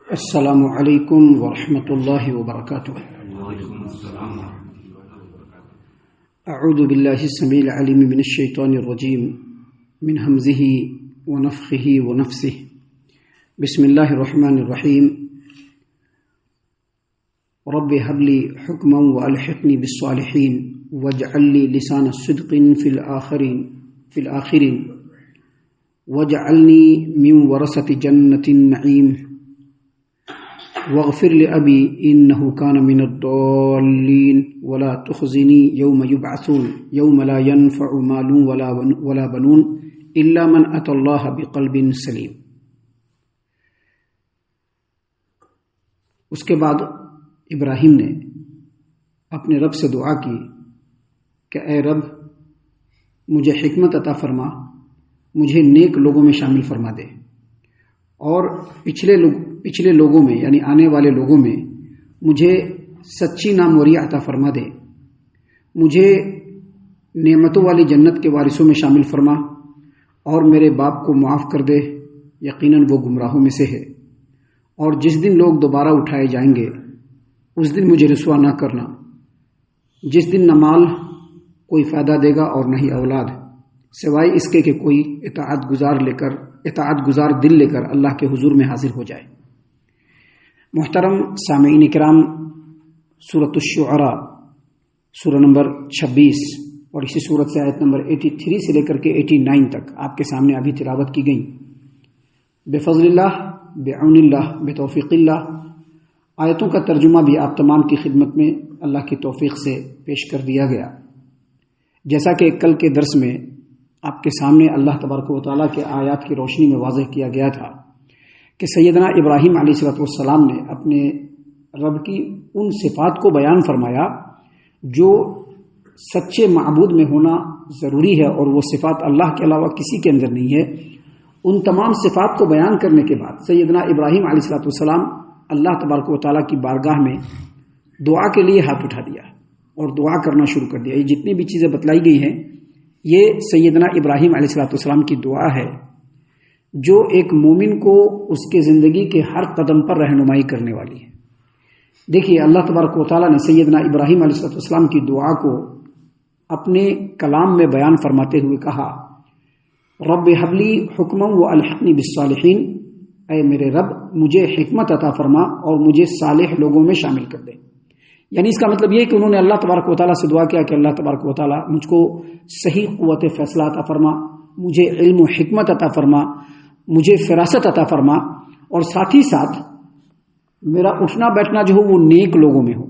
السلام علیکم ورحمۃ اللہ وبرکاتہ۔ اعوذ باللہ السمیع العلیم من الشیطان الرجیم من حمزہ ونفخہ ونفثہ۔ بسم اللہ الرحمن الرحیم۔ رب هب لي حکما والحقنی بالصالحین واجعل لي لسان صدق فی الآخرین واجعلنی من ورثة جنة النعیم واغفر لأبی انه كان من الضالین ولا تخزنی یوم یبعثون یوم لا ينفع مال ولا بنون الا من اتى اللہ بقلب سلیم۔ اس کے بعد ابراہیم نے اپنے رب سے دعا کی کہ اے رب مجھے حکمت عطا فرما، مجھے نیک لوگوں میں شامل فرما دے، اور پچھلے لوگوں میں یعنی آنے والے لوگوں میں مجھے سچی ناموری عطا فرما دے، مجھے نعمتوں والی جنت کے وارثوں میں شامل فرما، اور میرے باپ کو معاف کر دے، یقیناً وہ گمراہوں میں سے ہے، اور جس دن لوگ دوبارہ اٹھائے جائیں گے اس دن مجھے رسوا نہ کرنا، جس دن نہ مال کوئی فائدہ دے گا اور نہ ہی اولاد، سوائے اس کے کہ کوئی اطاعت گزار دل لے کر اللہ کے حضور میں حاضر ہو جائے۔ محترم سامعین کرام، سورۃ الشعراء سورہ نمبر 26 اور اسی سورت سے آیت نمبر 83 سے لے کر کے 89 تک آپ کے سامنے ابھی تلاوت کی گئی۔ بفضل اللہ، بعون اللہ، بتوفیق اللہ، آیتوں کا ترجمہ بھی آپ تمام کی خدمت میں اللہ کی توفیق سے پیش کر دیا گیا۔ جیسا کہ کل کے درس میں آپ کے سامنے اللہ تبارک و تعالیٰ کے آیات کی روشنی میں واضح کیا گیا تھا کہ سیدنا ابراہیم علیہ السلام نے اپنے رب کی ان صفات کو بیان فرمایا جو سچے معبود میں ہونا ضروری ہے، اور وہ صفات اللہ کے علاوہ کسی کے اندر نہیں ہے۔ ان تمام صفات کو بیان کرنے کے بعد سیدنا ابراہیم علیہ السلام اللہ تبارک و تعالیٰ کی بارگاہ میں دعا کے لیے ہاتھ اٹھا دیا اور دعا کرنا شروع کر دیا۔ یہ جتنی بھی چیزیں بتلائی گئی ہیں یہ سیدنا ابراہیم علیہ السلام کی دعا ہے جو ایک مومن کو اس کے زندگی کے ہر قدم پر رہنمائی کرنے والی ہے۔ دیکھیے، اللہ تبارک و تعالیٰ نے سیدنا ابراہیم علیہ السلام کی دعا کو اپنے کلام میں بیان فرماتے ہوئے کہا، رب هب لي حکما والحقنی بالصالحین، اے میرے رب مجھے حکمت عطا فرما اور مجھے صالح لوگوں میں شامل کر دے۔ یعنی اس کا مطلب یہ کہ انہوں نے اللہ تبارک و تعالیٰ سے دعا کیا کہ اللہ تبارک و تعالیٰ مجھ کو صحیح قوت فیصلہ عطا فرما، مجھے علم و حکمت عطا فرما، مجھے فراست عطا فرما، اور ساتھ ہی ساتھ میرا اٹھنا بیٹھنا جو ہو وہ نیک لوگوں میں ہو،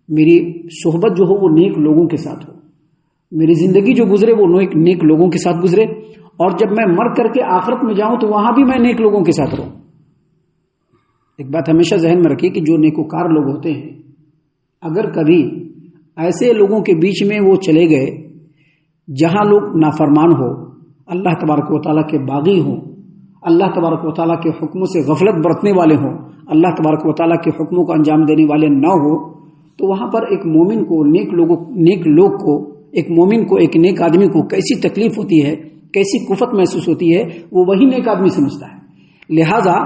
میری صحبت جو ہو وہ نیک لوگوں کے ساتھ ہو، میری زندگی جو گزرے وہ نیک لوگوں کے ساتھ گزرے، اور جب میں مر کر کے آخرت میں جاؤں تو وہاں بھی میں نیک لوگوں کے ساتھ رہوں۔ ایک بات ہمیشہ ذہن میں رکھیے کہ جو نیکوکار لوگ ہوتے ہیں، اگر کبھی ایسے لوگوں کے بیچ میں وہ چلے گئے جہاں لوگ نافرمان ہو، اللہ تبارک و تعالیٰ کے باغی ہوں، اللہ تبارک و تعالیٰ کے حکموں سے غفلت برتنے والے ہوں، اللہ تبارک و تعالیٰ کے حکموں کو انجام دینے والے نہ ہو، تو وہاں پر ایک مومن کو ایک نیک آدمی کو کیسی تکلیف ہوتی ہے، کیسی کفت محسوس ہوتی ہے، وہ وہی نیک آدمی سمجھتا ہے۔ لہذا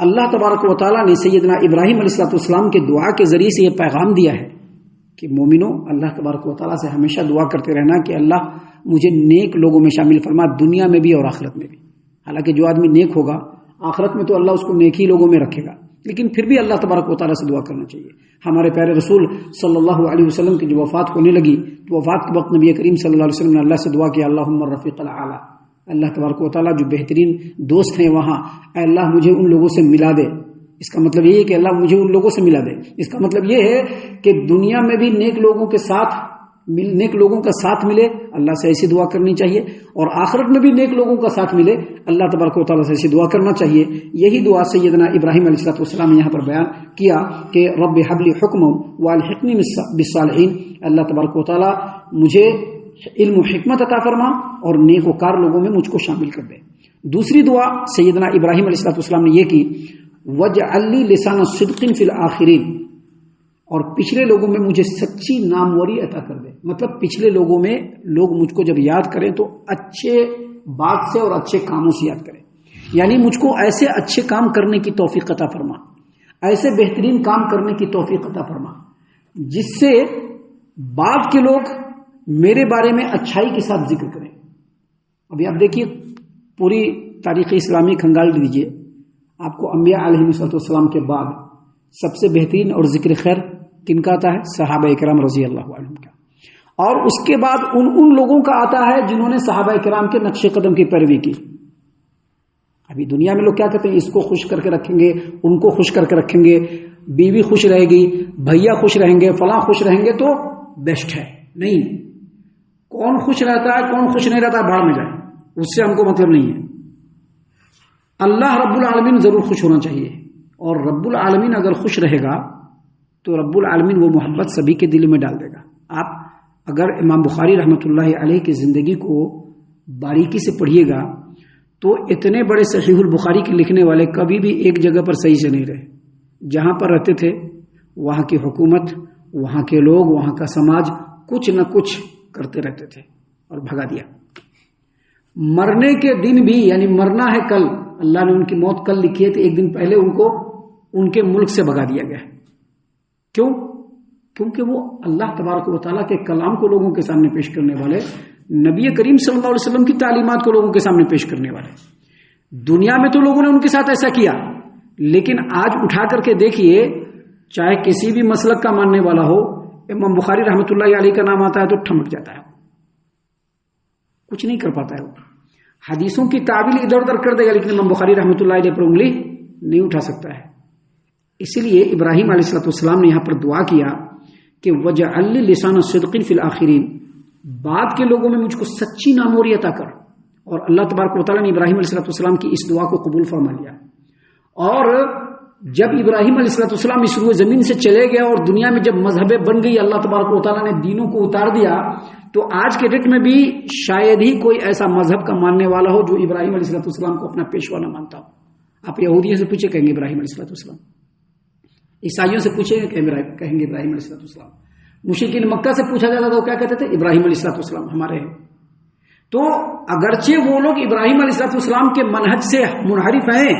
اللہ تبارک و تعالیٰ نے سیدنا ابراہیم علیہ السلام کے دعا کے ذریعے سے یہ پیغام دیا ہے کہ مومنوں، اللہ تبارک و تعالیٰ سے ہمیشہ دعا کرتے رہنا کہ اللہ مجھے نیک لوگوں میں شامل فرما، دنیا میں بھی اور آخرت میں بھی۔ حالانکہ جو آدمی نیک ہوگا آخرت میں تو اللہ اس کو نیک ہی لوگوں میں رکھے گا، لیکن پھر بھی اللہ تبارک و تعالیٰ سے دعا کرنا چاہیے۔ ہمارے پیارے رسول صلی اللہ علیہ وسلم کی جو وفات ہونے لگی تو وفات کے وقت نبی کریم صلی اللہ علیہ وسلم نے اللہ سے دعا کی، اللہم الرفیق الاعلی، اللہ تبارک و تعالیٰ جو بہترین دوست ہیں وہاں، اے اللہ مجھے ان لوگوں سے ملا دے۔ اس کا مطلب یہ ہے کہ اللہ مجھے ان لوگوں سے ملا دے۔ اس کا مطلب یہ ہے کہ دنیا میں بھی نیک لوگوں کا ساتھ ملے، اللہ سے ایسی دعا کرنی چاہیے، اور آخرت میں بھی نیک لوگوں کا ساتھ ملے، اللہ تبارک و تعالیٰ سے ایسی دعا کرنا چاہیے۔ یہی دعا سیدنا ابراہیم علیہ السلام نے یہاں پر بیان کیا کہ رب هب لي حکما والحقنی بالصالحین، اللہ تبارک و تعالیٰ مجھے علم و حکمت عطا فرما اور نیک و کار لوگوں میں مجھ کو شامل کر دے۔ دوسری دعا سیدنا ابراہیم علیہ السلام نے یہ کی، وَاجْعَلْ لِي لِسَانَ صِدْقٍ فِي الْآخِرِينَ، اور پچھلے لوگوں میں مجھے سچی ناموری عطا کر دے۔ مطلب پچھلے لوگوں میں لوگ مجھ کو جب یاد کریں تو اچھے بات سے اور اچھے کاموں سے یاد کریں، یعنی مجھ کو ایسے اچھے کام کرنے کی توفیق عطا فرما ایسے بہترین کام کرنے کی توفیق عطا فرما جس سے بعد کے لوگ میرے بارے میں اچھائی کے ساتھ ذکر کریں. ابھی آپ دیکھیے پوری تاریخ اسلامی کھنگال دیجیے، آپ کو انبیاء علیہ السلام کے بعد سب سے بہترین اور ذکر خیر کن کا آتا ہے؟ صحابہ کرام رضی اللہ عنہم کا. اور اس کے بعد ان لوگوں کا آتا ہے جنہوں نے صحابہ کرام کے نقش قدم کی پیروی کی. ابھی دنیا میں لوگ کیا کہتے ہیں؟ اس کو خوش کر کے رکھیں گے، ان کو خوش کر کے رکھیں گے، بیوی خوش رہے گی، بھیا خوش رہیں گے، فلاں خوش رہیں گے تو بیسٹ ہے. نہیں، کون خوش رہتا ہے کون خوش نہیں رہتا ہے بھاڑ میں جائے، اس سے ہم کو مطلب نہیں ہے. اللہ رب العالمین ضرور خوش ہونا چاہیے، اور رب العالمین اگر خوش رہے گا تو رب العالمین وہ محبت سبھی کے دل میں ڈال دے گا. آپ اگر امام بخاری رحمۃ اللہ علیہ کی زندگی کو باریکی سے پڑھیے گا تو اتنے بڑے صحیح البخاری کے لکھنے والے کبھی بھی ایک جگہ پر صحیح سے نہیں رہے. جہاں پر رہتے تھے وہاں کی حکومت، وہاں کے لوگ، وہاں کا سماج کچھ نہ کچھ کرتے رہتے تھے اور بھگا دیا. مرنے کے دن بھی، یعنی مرنا ہے کل، اللہ نے ان کی موت کل لکھی ہے تو ایک دن پہلے ان کو ان کے ملک سے بھگا دیا گیا. کیوں؟ کیونکہ وہ اللہ تبارک و تعالیٰ کے کلام کو لوگوں کے سامنے پیش کرنے والے، نبی کریم صلی اللہ علیہ وسلم کی تعلیمات کو لوگوں کے سامنے پیش کرنے والے. دنیا میں تو لوگوں نے ان کے ساتھ ایسا کیا، لیکن آج اٹھا کر کے دیکھیے، چاہے کسی بھی مسلک کا ماننے والا ہو، امام بخاری رحمۃ اللہ علیہ کا نام آتا ہے تو ٹھمک جاتا ہے، کچھ نہیں کر پاتا ہے. وہ حدیثوں کی تعویل ادھر ادھر کر دے گا لیکن امام بخاری رحمۃ اللہ علیہ پر انگلی نہیں اٹھا سکتا ہے. اسی لیے ابراہیم علیہ السلام نے یہاں پر دعا کیا کہ وجعل لی لسان صدق فی الآخرین، بعد کے لوگوں میں مجھ کو سچی ناموری عطا کر. اور اللہ تبارک و تعالیٰ نے ابراہیم علیہ السلام کی اس دعا کو قبول فرما لیا. اور جب ابراہیم علیہ السلام اس روئے زمین سے چلے گئے اور دنیا میں جب مذہبیں بن گئی، اللہ تبارک و تعالیٰ نے دینوں کو اتار دیا، تو آج کے ڈیٹ میں بھی شاید ہی کوئی ایسا مذہب کا ماننے والا ہو جو ابراہیم علیہ السلام کو اپنا پیشوا نہ مانتا ہو. آپ یہودیوں سے پوچھے کہیں گے ابراہیم علیہ السلام، عیسائیوں سے پوچھیں گے کہیں گے ابراہیم علیہ السلام، مشرکین مکہ سے پوچھا جاتا تھا وہ کیا کہتے تھے؟ ابراہیم علیہ السلام ہمارے ہیں. تو اگرچہ وہ لوگ ابراہیم علیہ السلام کے منہج سے منحرف ہیں،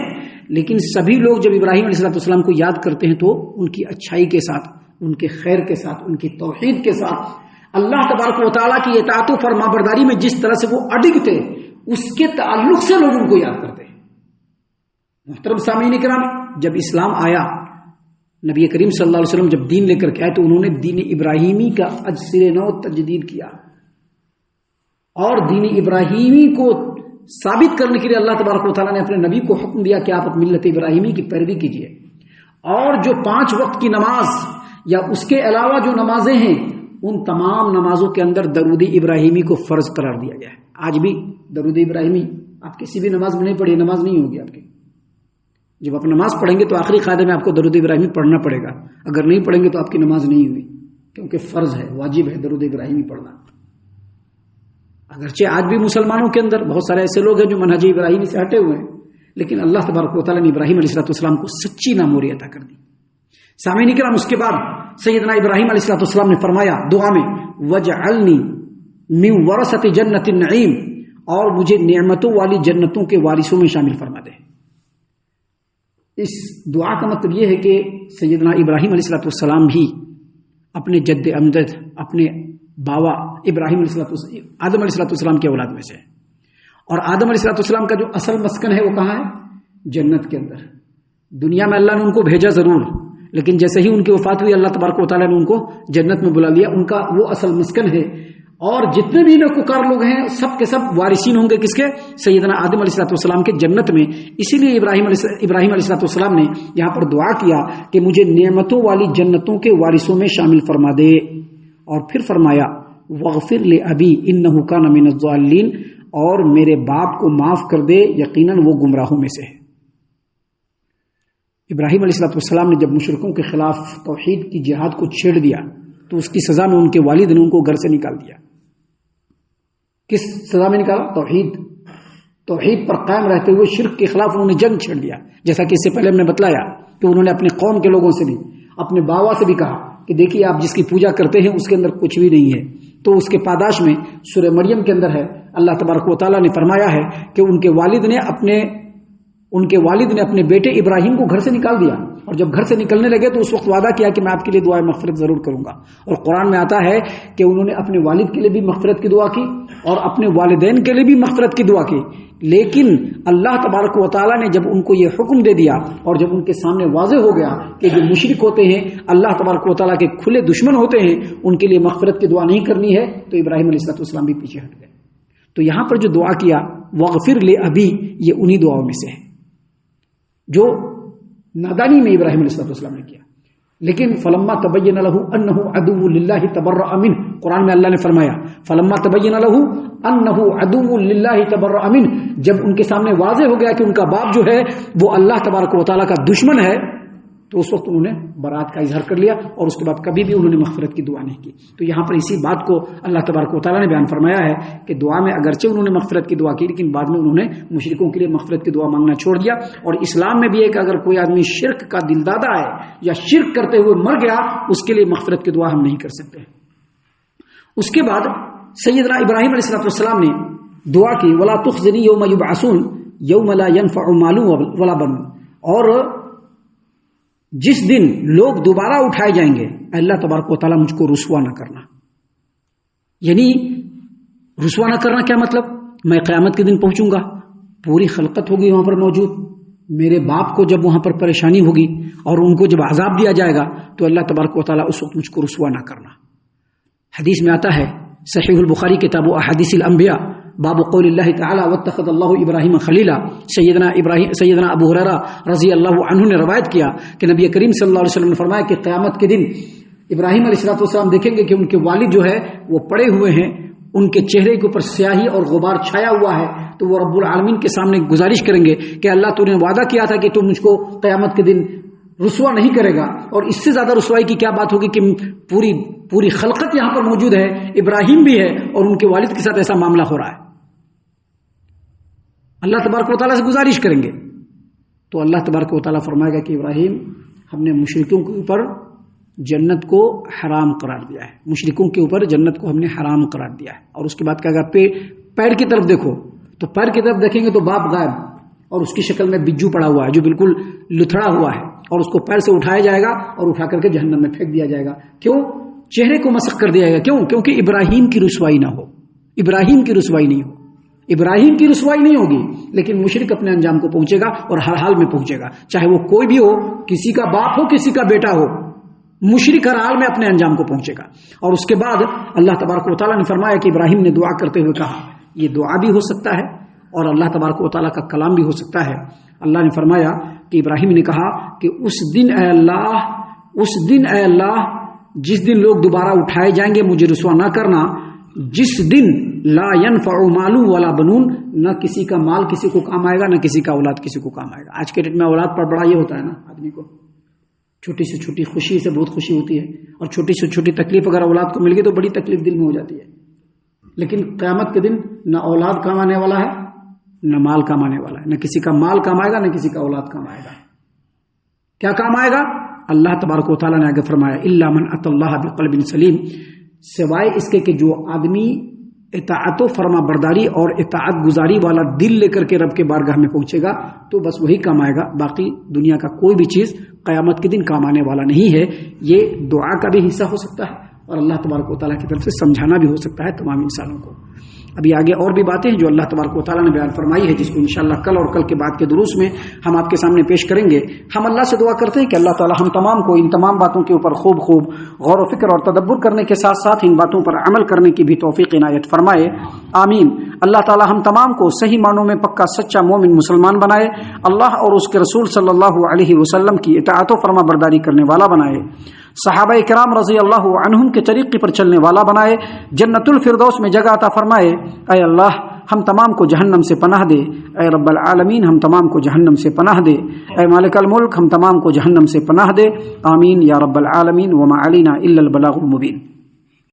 لیکن سبھی لوگ جب ابراہیم علیہ السلام کو یاد کرتے ہیں تو ان کی اچھائی کے ساتھ، ان کے خیر کے ساتھ، ان کی توحید کے ساتھ، اللہ تبارک و تعالیٰ کی اطاعت و فرمانبرداری میں جس طرح سے وہ اڈگ تھے اس کے تعلق سے لوگ ان کو یاد کرتے ہیں. محترم سامعین کرام، جب اسلام آیا، نبی کریم صلی اللہ علیہ وسلم جب دین لے کر کے آئے تو انہوں نے دین ابراہیمی کا اجسر نو تجدید کیا، اور دین ابراہیمی کو ثابت کرنے کے لیے اللہ تبارک و تعالیٰ نے اپنے نبی کو حکم دیا کہ آپ ملت ابراہیمی کی پیروی کیجیے. اور جو 5 وقت کی نماز یا اس کے علاوہ جو نمازیں ہیں ان تمام نمازوں کے اندر درود ابراہیمی کو فرض قرار دیا گیا ہے. آج بھی درود ابراہیمی آپ کسی بھی نماز میں نہیں پڑھی، نماز نہیں ہوگی آپ کی. جب آپ نماز پڑھیں گے تو آخری قاعدے میں آپ کو درود ابراہیمی پڑھنا پڑے گا، اگر نہیں پڑھیں گے تو آپ کی نماز نہیں ہوئی، کیونکہ فرض ہے، واجب ہے درود ابراہیمی پڑھنا. اگرچہ آج بھی مسلمانوں کے اندر بہت سارے ایسے لوگ ہیں جو منہج ابراہیمی سے ہٹے ہوئے ہیں، لیکن اللہ تبارک و تعالیٰ نے ابراہیم علیہ السلام کو سچی ناموری عطا کر دی. سامعین کرام، اس کے بعد سیدنا ابراہیم علیہ السلام نے فرمایا دعا میں وجعلنی من ورثۃ جنت النعیم، اور مجھے نعمتوں والی جنتوں کے وارثوں میں شامل فرما دے. اس دعا کا مطلب یہ ہے کہ سیدنا ابراہیم علیہ السلام بھی اپنے جد امجد، اپنے باوا ابراہیم آدم علیہ السلام کے اولاد میں سے، اور آدم علیہ السلام کا جو اصل مسکن ہے وہ کہاں ہے؟ جنت کے اندر. دنیا میں اللہ نے ان کو بھیجا ضرور، لیکن جیسے ہی ان کی وفات ہوئی اللہ تبارک و تعالیٰ نے ان کو جنت میں بلا لیا. ان کا وہ اصل مسکن ہے. اور جتنے بھی نیکوکار لوگ ہیں سب کے سب وارثین ہوں گے کس کے؟ سیدنا آدم علیہ السلام کے جنت میں. اسی لیے ابراہیم علیہ السلام نے یہاں پر دعا کیا کہ مجھے نعمتوں والی جنتوں کے وارثوں میں شامل فرما دے. اور پھر فرمایا وغفر لأبی انہ کان من الضالین، اور میرے باپ کو معاف کر دے، یقیناً وہ گمراہوں میں سے ہے. ابراہیم علیہ السلام نے جب مشرکوں کے خلاف توحید کی جہاد کو چھیڑ دیا تو اس کی سزا میں ان کے والد نے ان کو گھر سے نکال دیا. کس سزا میں نکالا؟ توحید پر قائم رہتے ہوئے شرک کے خلاف انہوں نے جنگ چھیڑ دیا. جیسا کہ اس سے پہلے ہم نے بتلایا کہ انہوں نے اپنے قوم کے لوگوں سے بھی، اپنے باوا سے بھی کہا کہ دیکھیے آپ جس کی پوجا کرتے ہیں اس کے اندر کچھ بھی نہیں ہے. تو اس کے پاداش میں سورہ مریم کے اندر ہے، اللہ تبارک و تعالیٰ نے فرمایا ہے کہ ان کے والد نے اپنے ان کے والد نے اپنے بیٹے ابراہیم کو گھر سے نکال دیا، اور جب گھر سے نکلنے لگے تو اس وقت وعدہ کیا کہ میں آپ کے لیے دعائے مغفرت ضرور کروں گا، اور قرآن میں آتا ہے کہ انہوں نے اپنے والد کے لیے بھی مغفرت کی دعا کی اور اپنے والدین کے لیے بھی مغفرت کی دعا کی، لیکن اللہ تبارک و تعالیٰ نے جب ان کو یہ حکم دے دیا اور جب ان کے سامنے واضح ہو گیا کہ جو مشرک ہوتے ہیں، اللہ تبارک و تعالیٰ کے کھلے دشمن ہوتے ہیں، ان کے لیے مغفرت کی دعا نہیں کرنی ہے، تو ابراہیم علیہ السلام بھی پیچھے ہٹ گئے۔ تو یہاں پر جو دعا کیا وغفر لے ابھی، یہ انہی دعاؤں میں سے ہے جو نادانی میں ابراہیم علیہ السلام نے کیا۔ لیکن فلما تبین لہ انہ عدو للہ تبرأ منہ، قرآن میں اللہ نے فرمایا فلما تبین لہ انہ عدو للہ تبرأ منہ، جب ان کے سامنے واضح ہو گیا کہ ان کا باپ جو ہے وہ اللہ تبارک و تعالیٰ کا دشمن ہے، تو اس وقت انہوں نے برات کا اظہار کر لیا اور اس کے بعد کبھی بھی انہوں نے مغفرت کی دعا نہیں کی۔ تو یہاں پر اسی بات کو اللہ تبارک و تعالیٰ نے بیان فرمایا ہے کہ دعا میں اگرچہ انہوں نے مغفرت کی دعا کی، لیکن بعد میں انہوں نے مشرکوں کے لیے مغفرت کی دعا مانگنا چھوڑ دیا۔ اور اسلام میں بھی ہے کہ اگر کوئی آدمی شرک کا دلدادہ ہے یا شرک کرتے ہوئے مر گیا، اس کے لیے مغفرت کی دعا ہم نہیں کر سکتے۔ اس کے بعد سیدنا ابراہیم علیہ السلام نے دعا کی ولا تخزنی یوم یبعثون یوم لا ينفع مال ولا بنون، اور جس دن لوگ دوبارہ اٹھائے جائیں گے، اللہ تبارک و تعالیٰ مجھ کو رسوا نہ کرنا۔ یعنی رسوا نہ کرنا کیا مطلب؟ میں قیامت کے دن پہنچوں گا، پوری خلقت ہوگی وہاں پر موجود، میرے باپ کو جب وہاں پر پریشانی ہوگی اور ان کو جب عذاب دیا جائے گا تو اللہ تبارک و تعالیٰ اس وقت مجھ کو رسوا نہ کرنا۔ حدیث میں آتا ہے صحیح البخاری کتاب احادیث الانبیاء باب قول اللہ تعالی واتخذ اللہ ابراہیم خلیلا، سیدنا ابو ہریرہ رضی اللہ عنہ نے روایت کیا کہ نبی کریم صلی اللہ علیہ وسلم نے فرمایا کہ قیامت کے دن ابراہیم علیہ السلام دیکھیں گے کہ ان کے والد جو ہے وہ پڑے ہوئے ہیں، ان کے چہرے کے اوپر سیاہی اور غبار چھایا ہوا ہے، تو وہ رب العالمین کے سامنے گزارش کریں گے کہ اللہ تو نے وعدہ کیا تھا کہ تم مجھ کو قیامت کے دن رسوا نہیں کرے گا، اور اس سے زیادہ رسوائی کی کیا بات ہوگی کہ پوری خلقت یہاں پر موجود ہے، ابراہیم بھی ہے اور ان کے والد کے ساتھ ایسا معاملہ ہو رہا ہے۔ اللہ تبارک و تعالیٰ سے گزارش کریں گے تو اللہ تبارک و تعالیٰ فرمائے گا کہ ابراہیم، ہم نے مشرکوں کے اوپر جنت کو حرام قرار دیا ہے، مشرکوں کے اوپر جنت کو ہم نے حرام قرار دیا ہے۔ اور اس کے بعد کہا گا پیر کی طرف دیکھو، تو پیر کی طرف دیکھیں گے تو باپ غائب اور اس کی شکل میں بجو پڑا ہوا ہے جو بالکل لتھڑا ہوا ہے، اور اس کو پیر سے اٹھایا جائے گا اور اٹھا کر کے جہنم میں پھینک دیا جائے گا۔ کیوں؟ چہرے کو مسخ کر دیا جائے گا۔ کیوں؟ کیونکہ ابراہیم کی رسوائی نہ ہو، ابراہیم کی رسوائی نہیں ہو، ابراہیم کی رسوائی نہیں ہوگی، لیکن مشرک اپنے انجام کو پہنچے گا اور ہر حال میں پہنچے گا، چاہے وہ کوئی بھی ہو، کسی کا باپ ہو کسی کا بیٹا ہو، مشرک ہر حال میں اپنے انجام کو پہنچے گا۔ اور اس کے بعد اللہ تبارک و تعالیٰ نے فرمایا کہ ابراہیم نے دعا کرتے ہوئے کہا، یہ دعا بھی ہو سکتا ہے اور اللہ تبارک و تعالیٰ کا کلام بھی ہو سکتا ہے۔ اللہ نے فرمایا کہ ابراہیم نے کہا کہ اس دن اے اللہ جس دن لوگ دوبارہ اٹھائے جائیں گے مجھے رسوا نہ کرنا، جس دن لا ينفع مال ولا بنون، نہ کسی کا مال کسی کو کام آئے گا، نہ کسی کا اولاد کسی کو کام آئے گا۔ آج کے ڈیٹ میں اولاد پر بڑا یہ ہوتا ہے نا، آدمی کو چھوٹی سے چھوٹی خوشی سے بہت خوشی ہوتی ہے، اور چھوٹی سے چھوٹی تکلیف اگر اولاد کو مل گئی تو بڑی تکلیف دل میں ہو جاتی ہے۔ لیکن قیامت کے دن نہ اولاد کام آنے والا ہے، نہ مال کام آنے والا ہے، نہ کسی کا مال کام آئے گا، نہ کسی کا اولاد کام آئے گا۔ کیا کام آئے گا؟ اللہ تبارک و تعالیٰ نے آگے فرمایا الا من اتى اللہ بقلب سلیم، سوائے اس کے کہ جو آدمی اطاعت و فرما برداری اور اطاعت گزاری والا دل لے کر کے رب کے بارگاہ میں پہنچے گا تو بس وہی کام آئے گا، باقی دنیا کا کوئی بھی چیز قیامت کے دن کام آنے والا نہیں ہے۔ یہ دعا کا بھی حصہ ہو سکتا ہے اور اللہ تبارک و تعالیٰ کی طرف سے سمجھانا بھی ہو سکتا ہے تمام انسانوں کو۔ ابھی آگے اور بھی باتیں ہیں جو اللہ تبارک و تعالیٰ نے بیان فرمائی ہے، جس کو انشاءاللہ کل اور کل کے بعد کے دروس میں ہم آپ کے سامنے پیش کریں گے۔ ہم اللہ سے دعا کرتے ہیں کہ اللہ تعالیٰ ہم تمام کو ان تمام باتوں کے اوپر خوب غور و فکر اور تدبر کرنے کے ساتھ ساتھ ان باتوں پر عمل کرنے کی بھی توفیق عنایت فرمائے، آمین۔ اللہ تعالیٰ ہم تمام کو صحیح معنوں میں پکا سچا مومن مسلمان بنائے، اللہ اور اس کے رسول صلی اللہ علیہ وسلم کی اطاعت و فرما برداری کرنے والا بنائے، صحابہ کرام رضی اللہ عنہم کے طریقے پر چلنے والا بنائے، جنت الفردوس میں جگہ عطا فرمائے۔ اے اللہ ہم تمام کو جہنم سے پناہ دے، اے رب العالمین ہم تمام کو جہنم سے پناہ دے، اے مالک الملک ہم تمام کو جہنم سے پناہ دے، آمین یا رب العالمین۔ وما علینا الا البلاغ المبین۔